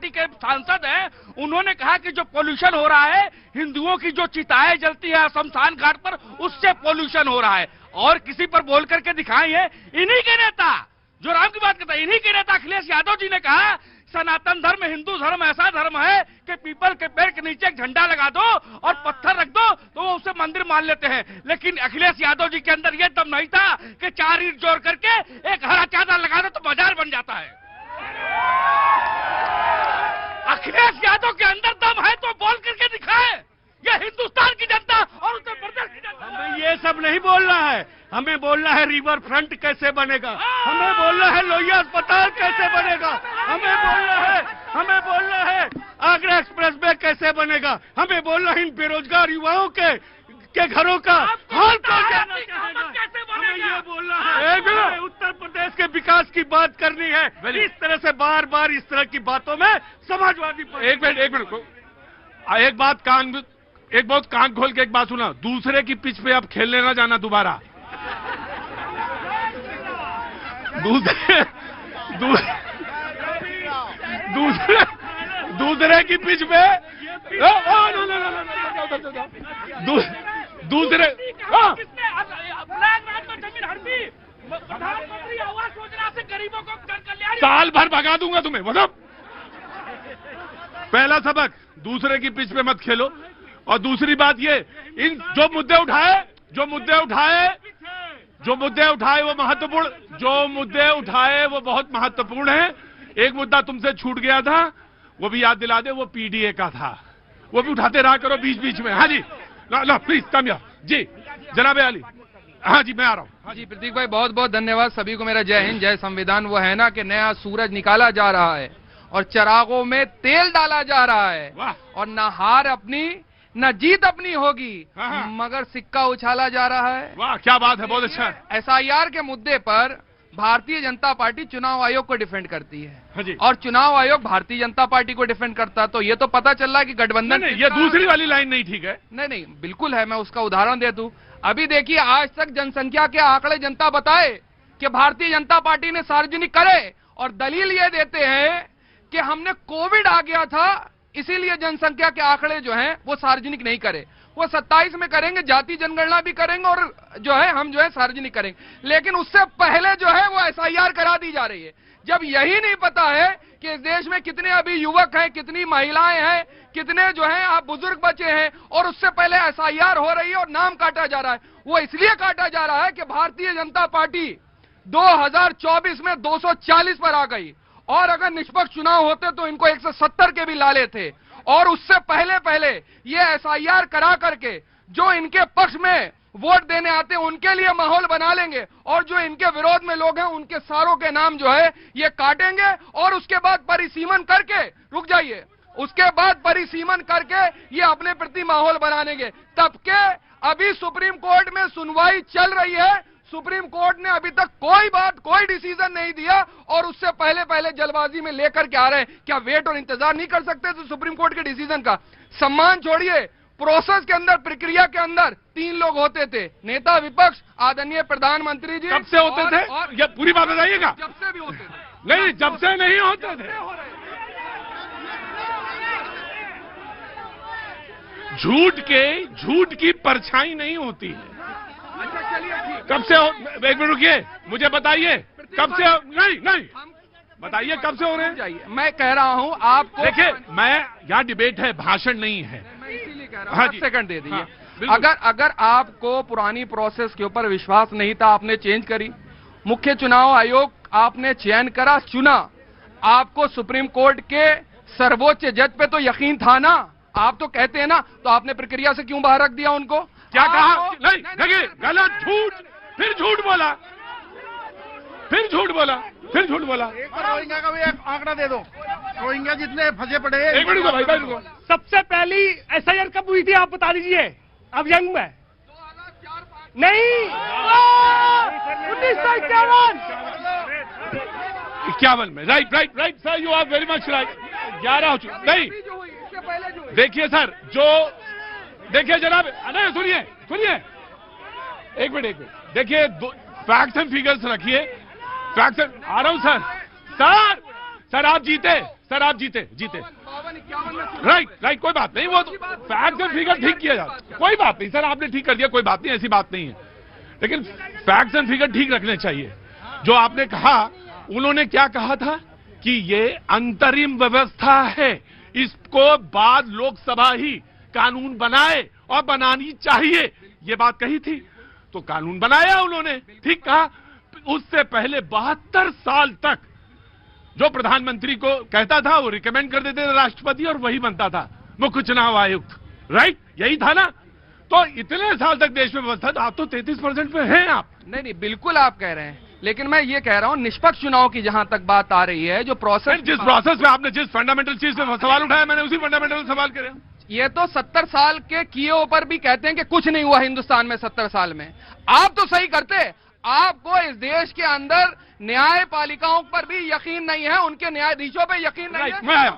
Party के सांसद हैं, उन्होंने कहा कि जो पोल्यूशन हो रहा है, हिंदुओं की जो चिताएं जलती है शमशान घाट पर, उससे पोल्यूशन हो रहा है। और किसी पर बोल करके दिखाएंगे, इन्हीं के नेता जो राम की बात करता है, इन्हीं के नेता अखिलेश यादव जी ने कहा सनातन धर्म, हिंदू धर्म ऐसा धर्म है कि पीपल के पेड़ के नीचे एक झंडा लगा दो और पत्थर रख दो तो वो उसे मंदिर मान लेते हैं। लेकिन अखिलेश यादव जी के अंदर ये दम नहीं था कि 4 ईंट जोड़ करके एक हरा चादर लगा दो तो बाजार बन जाता है। अखिलेश यादव के अंदर दम है तो बोल करके दिखाए। ये हिंदुस्तान की जनता और उत्तर प्रदेश की जनता, हमें ये सब नहीं बोलना है। हमें बोलना है रिवर फ्रंट कैसे बनेगा, हमें बोलना है लोहिया अस्पताल कैसे बनेगा, हमें बोलना है आगरा एक्सप्रेस वे कैसे बनेगा, हमें बोलना है इन बेरोजगार युवाओं के घरों का हाल कैसे हमें ये बोलना है। उत्तर प्रदेश के विकास की बात करनी है। इस तरह से बार बार इस तरह की बातों में समाजवादी एक मिनट एक बहुत कान खोल के एक बात सुना, दूसरे की पिच पे आप खेलने ना जाना दोबारा। दूसरे की पिच पे दूसरे प्रधानमंत्री आवास योजना से गरीबों को कल्याण साल भर भगा दूंगा तुम्हें। मतलब पहला सबक, दूसरे की पिच पे मत खेलो। और दूसरी बात ये, इन जो मुद्दे उठाए वो बहुत महत्वपूर्ण है। एक मुद्दा तुमसे छूट गया था, वो भी याद दिला दे, वो पीडीए का था, वो भी उठाते रहा करो बीच बीच में। हाँ जी, ला प्लीज कम या जी, जनाब अली। हाँ जी, मैं आ रहा हूँ। हाँ जी, प्रतीक भाई बहुत बहुत धन्यवाद। सभी को मेरा जय हिंद, जय संविधान। वो है ना कि नया सूरज निकाला जा रहा है और चिरागों में तेल डाला जा रहा है, और न हार अपनी न जीत अपनी होगी, मगर सिक्का उछाला जा रहा है। वाह, क्या बात है, बहुत अच्छा है। एसआईआर के मुद्दे पर भारतीय जनता पार्टी चुनाव आयोग को डिफेंड करती है। हाँ जी। और चुनाव आयोग भारतीय जनता पार्टी को डिफेंड करता है, तो ये तो पता चल रहा है कि गठबंधन नहीं, ये दूसरी वाली लाइन नहीं ठीक है। नहीं, बिल्कुल है। मैं उसका उदाहरण दे दूं। अभी देखिए, आज तक जनसंख्या के आंकड़े जनता बताए कि भारतीय जनता पार्टी ने सार्वजनिक करे, और दलील ये देते हैं कि हमने कोविड आ गया था इसीलिए जनसंख्या के आंकड़े जो हैं वो सार्वजनिक नहीं करे। वो 27 में करेंगे, जाति जनगणना भी करेंगे, और जो है हम जो है सार्वजनिक करेंगे। लेकिन उससे पहले जो है वो एसआईआर करा दी जा रही है। जब यही नहीं पता है कि इस देश में कितने अभी युवक हैं, कितनी महिलाएं हैं, कितने जो हैं आप बुजुर्ग बचे हैं, और उससे पहले एसआईआर हो रही है और नाम काटा जा रहा है। वो इसलिए काटा जा रहा है कि भारतीय जनता पार्टी 2024 में 240 पर आ गई, और अगर निष्पक्ष चुनाव होते तो इनको 170 के भी लाले थे। और उससे पहले ये एसआईआर करा करके जो इनके पक्ष में वोट देने आते हैं उनके लिए माहौल बना लेंगे, और जो इनके विरोध में लोग हैं उनके सारों के नाम जो है ये काटेंगे, और उसके बाद परिसीमन करके, रुक जाइए, उसके बाद परिसीमन करके ये अपने प्रति माहौल बना लेंगे। तब के अभी सुप्रीम कोर्ट में सुनवाई चल रही है। सुप्रीम कोर्ट ने अभी तक कोई डिसीजन नहीं दिया, और उससे पहले जल्दबाजी में लेकर के आ रहे हैं। क्या वेट और इंतजार नहीं कर सकते तो सुप्रीम कोर्ट के डिसीजन का? सम्मान छोड़िए, प्रोसेस के अंदर, प्रक्रिया के अंदर 3 लोग होते थे, नेता विपक्ष, आदरणीय प्रधानमंत्री जी। कब से होते थे? ये पूरी बात बताइएगा। जब से भी होते थे। नहीं, जब से नहीं होते थे। झूठ की परछाई नहीं होती है। अच्छा चलिए ठीक। कब से एक मिनट रुकिए, मुझे बताइए कब से? नहीं बताइए कब से हो रहे हैं? जाइए, मैं कह रहा हूं आपको। देखिए, मैं यहाँ डिबेट है, भाषण नहीं है। मैं इसीलिए कह रहा हाँ हूं, जी। सेकंड दे दीजिए। हाँ, अगर आपको पुरानी प्रोसेस के ऊपर विश्वास नहीं था, आपने चेंज करी। मुख्य चुनाव आयोग आपने चयन करा, चुना। आपको सुप्रीम कोर्ट के सर्वोच्च जज पे तो यकीन था ना? आप तो कहते हैं ना, तो आपने प्रक्रिया से क्यों बाहर रख दिया उनको? क्या कहा? नहीं, देखिए, गलत, झूठ, फिर झूठ बोला। एक रोहिंग्या का भी एक आंकड़ा दे दो, रोहिंग्या जितने फंसे पड़े। एक मिनट भाई रुको। सबसे पहली एसआईआर कब हुई थी आप बता दीजिए? अब यंग में 2004 नहीं, 1951 में। Right sir, you are very much right. 11 हो चुके। नहीं, देखिए सर, देखिए जनाब, नहीं सुनिए, एक मिनट, देखिए फैक्ट्स एंड फिगर्स रखिए। फैक्ट्स, आ रहा हूं सर, आप जीते सर आप जीते राइट कोई बात नहीं, वो तो फैक्ट एंड फिगर ठीक किया जाता, कोई बात नहीं सर, आपने ठीक कर दिया, कोई बात नहीं, ऐसी बात नहीं है, लेकिन फैक्ट्स एंड फिगर ठीक रखने चाहिए। जो आपने कहा, उन्होंने क्या कहा था कि ये अंतरिम व्यवस्था है, इसको बाद लोकसभा ही कानून बनाए और बनानी चाहिए, ये बात कही थी। तो कानून बनाया उन्होंने, ठीक कहा। उससे पहले 72 साल तक जो प्रधानमंत्री को कहता था वो रिकमेंड कर देते थे राष्ट्रपति और वही बनता था मुख्य चुनाव आयुक्त, राइट, यही था ना। तो इतने साल तक देश में व्यवस्था, तो आप तो 33% पे हैं आप। नहीं, बिल्कुल आप कह रहे हैं, लेकिन मैं ये कह रहा हूं निष्पक्ष चुनाव की जहां तक बात आ रही है, जो प्रोसेस, जिस प्रोसेस में आपने जिस फंडामेंटल चीज पे सवाल उठाया, मैंने उसी फंडामेंटल सवाल करे। ये तो 70 साल के किए ऊपर भी कहते हैं कि कुछ नहीं हुआ हिंदुस्तान में 70 साल में। आप तो सही करते, आपको इस देश के अंदर न्यायपालिकाओं पर भी यकीन नहीं है, उनके न्यायाधीशों पे यकीन नहीं है।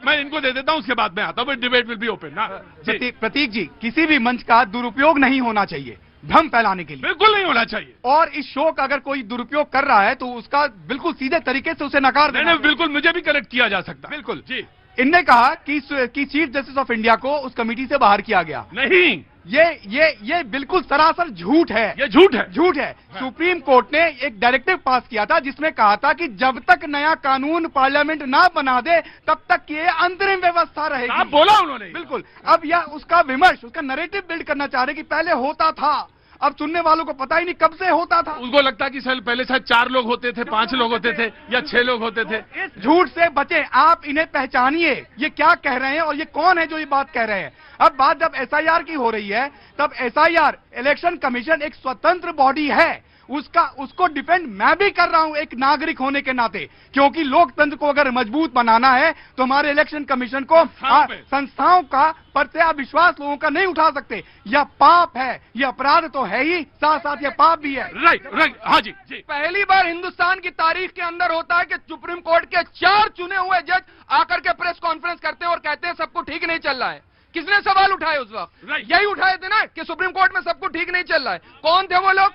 मैं इनको दे देता हूं, उसके बाद में आता हूं, डिबेट विल बी ओपन ना। प्रतीक जी, किसी भी मंच का दुरुपयोग नहीं होना चाहिए भ्रम फैलाने के लिए, बिल्कुल नहीं होना चाहिए। और इस शो का अगर कोई दुरुपयोग कर रहा है तो उसका बिल्कुल सीधे तरीके से उसे नकार देना। नहीं, बिल्कुल मुझे भी करेक्ट किया जा सकता, बिल्कुल जी। इनने कहा कि चीफ जस्टिस ऑफ इंडिया को उस कमेटी से बाहर किया गया। नहीं, ये बिल्कुल सरासर झूठ है, ये झूठ है। हाँ। सुप्रीम कोर्ट ने एक डायरेक्टिव पास किया था जिसमें कहा था कि जब तक नया कानून पार्लियामेंट ना बना दे तब तक ये अंतरिम व्यवस्था रहेगी। आप बोला उन्होंने, बिल्कुल। अब यह उसका विमर्श, उसका नैरेटिव बिल्ड करना चाह रहे कि पहले होता था, अब सुनने वालों को पता ही नहीं कब से होता था। उसको लगता कि सर पहले शायद 4 लोग होते थे, 5 लोग होते थे या 6 लोग होते थे। इस झूठ से बचें, आप इन्हें पहचानिए, ये क्या कह रहे हैं और ये कौन है जो ये बात कह रहे हैं। अब बात जब एसआईआर की हो रही है, तब एसआईआर, इलेक्शन कमीशन एक स्वतंत्र बॉडी है, उसको डिफेंड मैं भी कर रहा हूं एक नागरिक होने के नाते, क्योंकि लोकतंत्र को अगर मजबूत बनाना है तो हमारे इलेक्शन कमीशन को संस्थाओं का पर से आप विश्वास लोगों का नहीं उठा सकते। यह पाप है, यह अपराध तो है ही, साथ साथ यह पाप भी है। राइट, हाँ जी। पहली बार हिंदुस्तान की तारीख के अंदर होता है कि सुप्रीम कोर्ट के 4 चुने हुए जज आकर के प्रेस कॉन्फ्रेंस करते हैं और कहते हैं सब कुछ ठीक नहीं चल रहा है। किसने सवाल उठाए उस वक्त? यही उठाए थे ना कि सुप्रीम कोर्ट में सब कुछ ठीक नहीं चल रहा है। कौन थे वो लोग?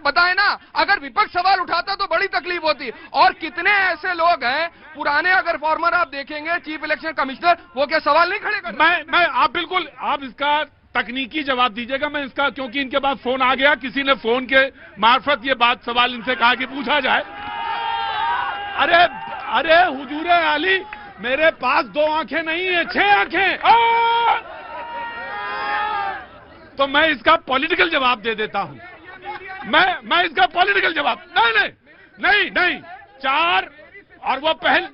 बताए ना। अगर विपक्ष सवाल उठाता तो बड़ी तकलीफ होती। और कितने ऐसे लोग हैं पुराने, अगर फॉर्मर आप देखेंगे चीफ इलेक्शन कमिश्नर, वो क्या सवाल नहीं खड़े कर? मैं आप बिल्कुल, आप इसका तकनीकी जवाब दीजिएगा, मैं इसका, क्योंकि इनके पास फोन आ गया, किसी ने फोन के मार्फत ये बात सवाल इनसे कहा कि पूछा जाए। अरे हुजूरे आली, मेरे पास 2 आंखें नहीं है, 6 आंखें। तो मैं इसका पॉलिटिकल जवाब दे देता हूं। मैं इसका पॉलिटिकल जवाब, नहीं 4, और वो पहल,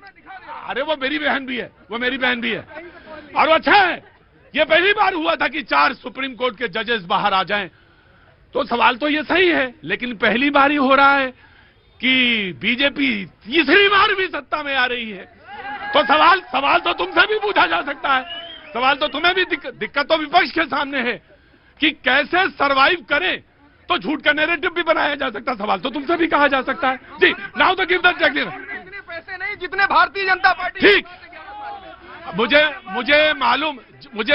अरे वो मेरी बहन भी है, और वो अच्छा है। ये पहली बार हुआ था कि 4 सुप्रीम कोर्ट के जजेस बाहर आ जाएं, तो सवाल तो ये सही है, लेकिन पहली बार ही हो रहा है कि बीजेपी तीसरी बार भी सत्ता में आ रही है। तो सवाल तो तुमसे भी पूछा जा सकता है, सवाल तो तुम्हें भी, दिक्कत तो विपक्ष के सामने है कि कैसे सरवाइव करें। तो झूठ का नैरेटिव भी बनाया जा सकता है, सवाल तो तुमसे भी कहा जा सकता है। जी, now the give the Jagdish, इतने पैसे नहीं जितने भारतीय जनता पार्टी। ठीक, मुझे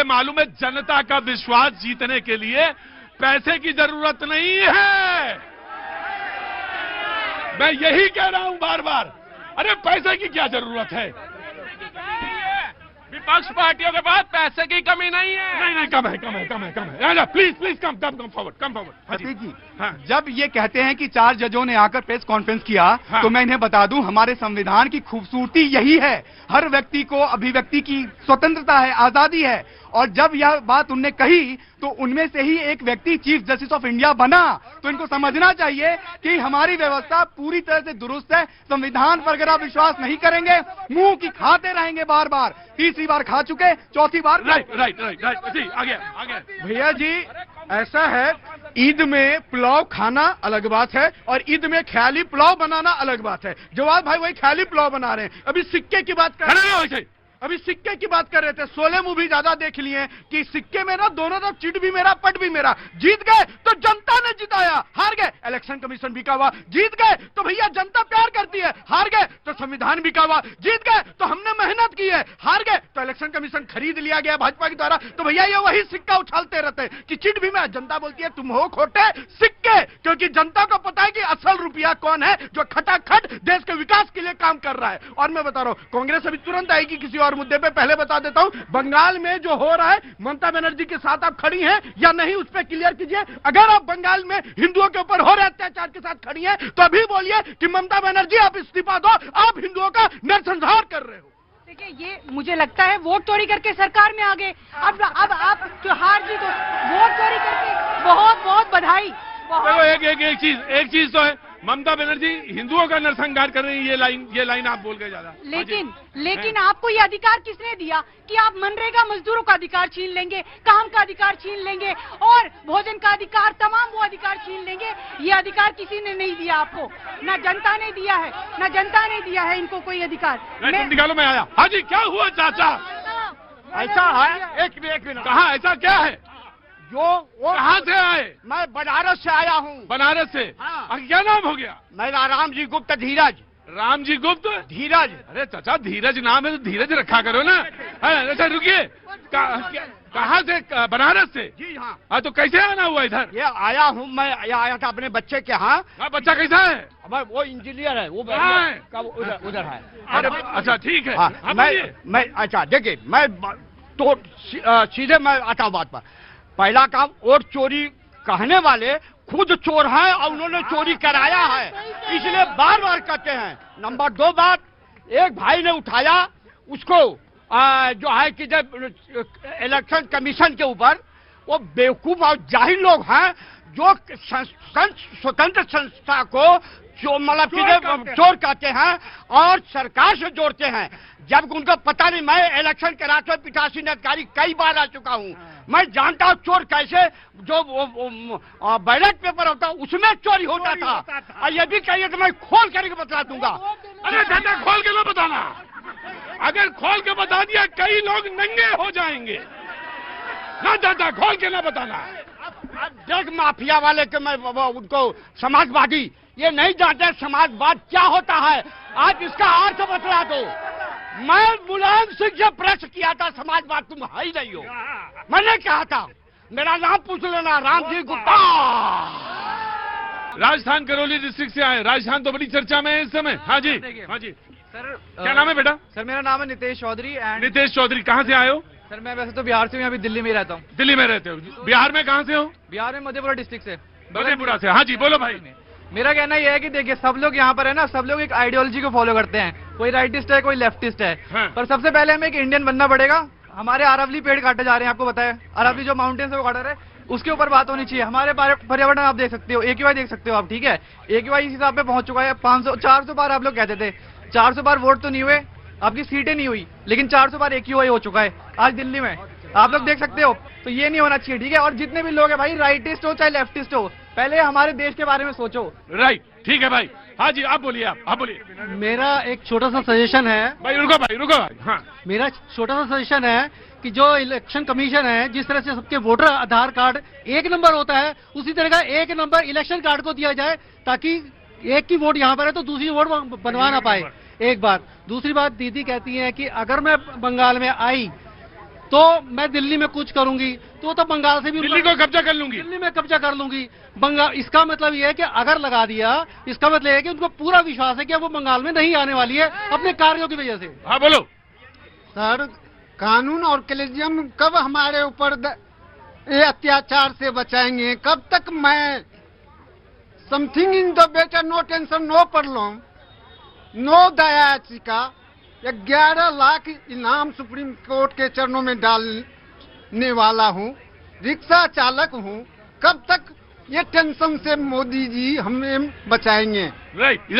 मालूम है जनता का विश्वास जीतने के लिए पैसे की जरूरत नहीं है। मैं यही कह रहा हूं बार बार, अरे पैसे की क्या जरूरत है? विपक्ष पार्टियों के पास पैसे की कमी नहीं है। नहीं, कम है। Please come forward. प्रतीक जी, हाँ। जब ये कहते हैं कि 4 जजों ने आकर प्रेस कॉन्फ्रेंस किया, हाँ। तो मैं इन्हें बता दूं, हमारे संविधान की खूबसूरती यही है, हर व्यक्ति को अभिव्यक्ति की स्वतंत्रता है, आजादी है। और जब यह बात उनने कही तो उनमें से ही एक व्यक्ति चीफ जस्टिस ऑफ इंडिया बना। तो इनको समझना चाहिए कि हमारी व्यवस्था पूरी तरह से दुरुस्त है। संविधान पर अगर आप विश्वास नहीं करेंगे, मुंह की खाते रहेंगे बार बार, 3री बार खा चुके, 4थी बार। राइट जी, आगे। भैया जी, ऐसा है, ईद में पुलाव खाना अलग बात है और ईद में ख्याली पुलाव बनाना अलग बात है। जवाब भाई वही ख्याली पुलाव बना रहे हैं। अभी सिक्के की बात कर रहे हैं। अभी सिक्के की बात कर रहे थे, 16 मूवी ज्यादा देख लिए कि सिक्के में ना दोनों तरफ चिट भी मेरा पट भी मेरा। जीत गए तो जनता ने जिताया, हार गए इलेक्शन कमीशन बिका हुआ। जीत गए तो भैया जनता प्यार करती है, हार गए तो संविधान बिका हुआ। जीत गए तो हमने मेहनत की है, हार गए तो इलेक्शन कमीशन खरीद लिया गया भाजपा के द्वारा। तो भैया ये वही सिक्का उछालते रहते हैं कि चिट भी में। जनता बोलती है तुम हो खोटे सिक्के, क्योंकि जनता को पता है कि असल रुपया कौन है जो खटाखट देश के विकास के लिए काम कर रहा है। और मैं बता रहा हूं कांग्रेस अभी तुरंत आएगी किसी और मुद्दे पे, पहले बता देता हूं बंगाल में जो हो रहा है ममता बनर्जी के साथ आप खड़ी हैं या नहीं उस पर क्लियर कीजिए। अगर आप बंगाल में हिंदुओं के ऊपर हो रहे अत्याचार के साथ खड़ी हैं तो अभी बोलिए कि ममता बनर्जी आप इस्तीफा दो, आप हिंदुओं का नरसंहार कर रहे हो। देखिए ये मुझे लगता है वोट चोरी करके सरकार में आ गए। अब आप जो हार जीत वोट चोरी करके, बहुत बहुत बधाई। देखो एक चीज तो है, ममता बनर्जी हिंदुओं का नरसंहार कर रही है, ये लाइन आप बोल गए ज्यादा। लेकिन आपको ये अधिकार किसने दिया कि आप मनरेगा मजदूरों का अधिकार छीन लेंगे, काम का अधिकार छीन लेंगे और भोजन का अधिकार, तमाम वो अधिकार छीन लेंगे? ये अधिकार किसी ने नहीं दिया आपको, ना जनता ने दिया है, ना जनता ने दिया है इनको कोई अधिकार। निकालो, मैं आया। हाँ जी, क्या हुआ चाचा? ऐसा है, एक मिनट, कहा ऐसा क्या है? कहाँ से आए? मैं बनारस से आया हूँ। बनारस से? हाँ। क्या नाम हो गया? मेरा रामजी गुप्त धीरज। रामजी गुप्त धीरज? अरे चाचा धीरज नाम है तो धीरज रखा करो ना। अच्छा रुकिए, कहाँ से? बनारस से? जी हाँ। हाँ तो कैसे आना हुआ इधर? ये आया हूँ, मैं आया था अपने बच्चे के यहाँ। बच्चा कैसा है? वो इंजीनियर है, वो उधर है। अरे अच्छा ठीक है। हाँ, मैं अच्छा देखिए, मैं तो सीधे मैं आता हूँ बात पर। पहला काम, वोट चोरी कहने वाले खुद चोर हैं और उन्होंने चोरी कराया है, इसलिए बार बार कहते हैं। नंबर 2 बात, एक भाई ने उठाया उसको जो है कि जब इलेक्शन कमीशन के ऊपर, वो बेवकूफ और जाहिल लोग हैं जो स्वतंत्र संस्था को जो मतलब कि चोर कहते हैं और सरकार से जोड़ते हैं, जब उनको पता नहीं। मैं इलेक्शन कराते हुए पीठासीन अधिकारी कई बार आ चुका हूँ, मैं जानता हूँ चोर कैसे, जो बैलेट पेपर होता है उसमें चोरी होता था। और ये भी कहिए तो मैं खोल करके बता दूंगा। अरे दादा खोल के ना बताना, अगर खोल के बता दिया कई लोग नंगे हो जाएंगे ना। दादा खोल के ना बताना। ड्रग माफिया वाले के मैं उनको समाजवादी ये नहीं जानते समाजवाद क्या होता है। आज इसका अर्थ बतला दो। मैं मुलायम सिंह से प्रश्न किया था, समाजवाद तुम है ही नहीं हो। मैंने कहा था, मेरा नाम पूछ लेना, रामजी गुप्ता। राजस्थान करौली डिस्ट्रिक्ट से आए। राजस्थान तो बड़ी चर्चा में है इस समय। हाँ जी, हाँ जी सर। क्या नाम है बेटा? सर मेरा नाम है नितेश चौधरी। नितेश चौधरी, कहाँ से आए हो? सर मैं वैसे तो बिहार से हूँ, अभी दिल्ली में ही रहता हूँ। दिल्ली में रहते हो? बिहार में कहाँ से हो? बिहार में मधेपुरा डिस्ट्रिक्ट से। मधेपुरा से? हाँ जी बोलो भाई। मेरा कहना यह है कि देखिए सब लोग यहाँ पर है ना, सब लोग एक आइडियोलॉजी को फॉलो करते हैं, कोई राइटिस्ट है कोई लेफ्टिस्ट है। हाँ। पर सबसे पहले हमें एक इंडियन बनना पड़ेगा। हमारे अरावली पेड़ काटे जा रहे हैं, आपको पता है अरावली जो माउंटेन्स है वो काटा रहे, उसके ऊपर बात होनी चाहिए। हमारे पर्यावरण आप देख सकते हो, AQI देख सकते हो आप, ठीक है AQI इस हिसाब पे पहुंच चुका है। 400 बार आप लोग कहते थे, 400 बार वोट तो नहीं हुए, आपकी सीटें नहीं हुई, लेकिन 400 बार AQI हो चुका है आज दिल्ली में, आप लोग देख सकते हो। तो ये नहीं होना चाहिए, ठीक है। और जितने भी लोग हैं भाई, राइटिस्ट हो चाहे लेफ्टिस्ट हो, पहले हमारे देश के बारे में सोचो। राइट, ठीक है भाई। हाँ जी आप बोलिए, आप बोलिए। मेरा एक छोटा सा सजेशन है। भाई रुको भाई। हाँ मेरा छोटा सा सजेशन है कि जो इलेक्शन कमीशन है, जिस तरह से सबके वोटर आधार कार्ड 1 नंबर होता है, उसी तरह का 1 नंबर इलेक्शन कार्ड को दिया जाए, ताकि एक की वोट यहाँ पर है तो दूसरी वोट बनवा ना पाए। एक बात। दूसरी बात, दीदी कहती है कि अगर मैं बंगाल में आई तो मैं दिल्ली में कुछ करूंगी, तो बंगाल से भी दिल्ली को कब्जा कर लूंगी। दिल्ली में कब्जा कर लूंगी बंगाल। इसका मतलब यह है कि अगर लगा दिया, इसका मतलब यह है कि उनको पूरा विश्वास है कि वो बंगाल में नहीं आने वाली है अपने कार्यों की वजह से। हाँ बोलो। सर कानून और कलेजियम कब हमारे ऊपर ये अत्याचार से बचाएंगे? कब तक मैं something in the better, no tension, no problem, no दया याचिका, 11 लाख इनाम सुप्रीम कोर्ट के चरणों में डालने वाला हूँ, रिक्शा चालक हूँ। कब तक ये टेंशन से मोदी जी हमें बचाएंगे? राइट।